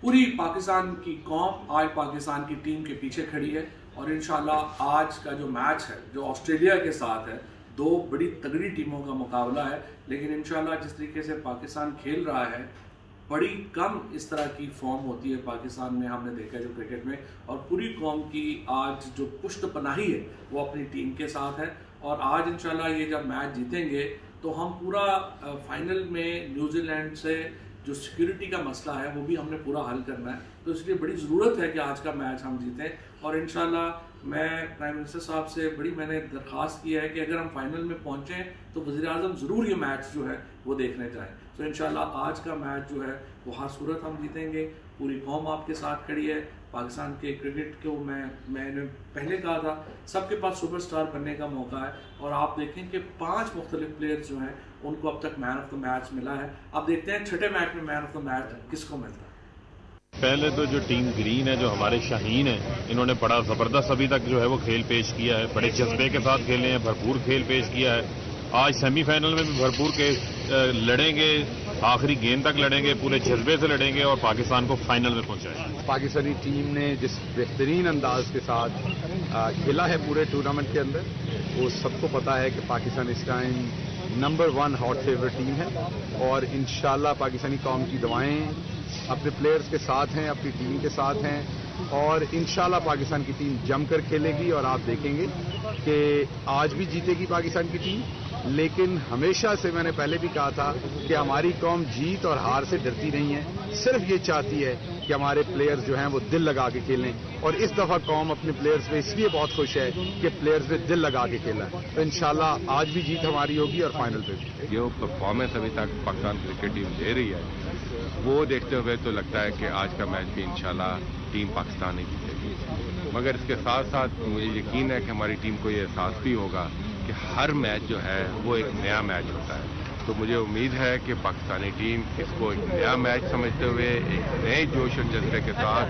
पूरी पाकिस्तान की कौम आज पाकिस्तान की टीम के पीछे खड़ी है और इंशाल्लाह आज का जो मैच है जो ऑस्ट्रेलिया के साथ है, दो बड़ी तगड़ी टीमों का मुकाबला है, लेकिन इंशाल्लाह जिस तरीके से पाकिस्तान खेल रहा है, बड़ी कम इस तरह की फॉर्म होती है पाकिस्तान में, हमने देखा है जो क्रिकेट में, और पूरी कौम की आज जो पुश्त पनाही है वो अपनी टीम के साथ है। और आज इंशाल्लाह ये जब मैच जीतेंगे तो हम पूरा फाइनल में न्यूजीलैंड से जो सिक्योरिटी का मसला है वो भी हमने पूरा हल करना है, तो इसलिए बड़ी ज़रूरत है कि आज का मैच हम जीतें। और इंशाल्लाह मैं प्राइम मिनिस्टर साहब से मैंने दरख्वास्त की है कि अगर हम फाइनल में पहुँचें तो वज़ीर-ए-आज़म ज़रूर ये मैच जो है वो देखने जाएँ। तो इंशाल्लाह आज का मैच जो है वो हर सूरत हम जीतेंगे। पूरी कौम आपके साथ खड़ी है। पाकिस्तान के क्रिकेट को मैंने पहले कहा था सबके पास सुपरस्टार बनने का मौका है, और आप देखें कि 5 मुख्तलिफ प्लेयर्स जो हैं उनको अब तक मैन ऑफ द मैच मिला है। अब देखते हैं छठे मैच में मैन ऑफ द मैच किसको मिलता है। पहले तो जो टीम ग्रीन है, जो हमारे शाहीन है, इन्होंने बड़ा ज़बरदस्त अभी तक जो है वो खेल पेश किया है, बड़े जज्बे के साथ खेले हैं, भरपूर खेल पेश किया है। आज सेमीफाइनल में भी भरपूर के लड़ेंगे, आखिरी गेंद तक लड़ेंगे, पूरे जज्बे से लड़ेंगे और पाकिस्तान को फाइनल में पहुंचाएंगे। पाकिस्तानी टीम ने जिस बेहतरीन अंदाज के साथ खेला है पूरे टूर्नामेंट के अंदर, वो सबको पता है कि पाकिस्तान इस time number 1 hot favourite team है, और इंशाल्लाह पाकिस्तानी कौम की दुआएं अपने प्लेयर्स के साथ हैं, अपनी टीम के साथ हैं, और इंशाल्लाह पाकिस्तान की टीम जमकर खेलेगी। और आप देखेंगे कि आज भी जीतेगी पाकिस्तान की टीम, लेकिन हमेशा से मैंने पहले भी कहा था कि हमारी कौम जीत और हार से डरती नहीं है, सिर्फ ये चाहती है कि हमारे प्लेयर्स जो हैं वो दिल लगा के खेलें, और इस दफ़ा कौम अपने प्लेयर्स पे इसलिए बहुत खुश है कि प्लेयर्स ने दिल लगा के खेला है। तो इंशाल्लाह आज भी जीत हमारी होगी और फाइनल पे भी। जो परफॉर्मेंस अभी तक पाकिस्तान क्रिकेट टीम दे रही है वो देखते हुए तो लगता है कि आज का मैच भी इंशाल्लाह टीम पाकिस्तान ही जीतेगी, मगर इसके साथ साथ मुझे यकीन है कि हमारी टीम को ये एहसास भी होगा कि हर मैच जो है वो एक नया मैच होता है। तो मुझे उम्मीद है कि पाकिस्तानी टीम इसको एक नया मैच समझते हुए एक नए जोश और जज्बे के साथ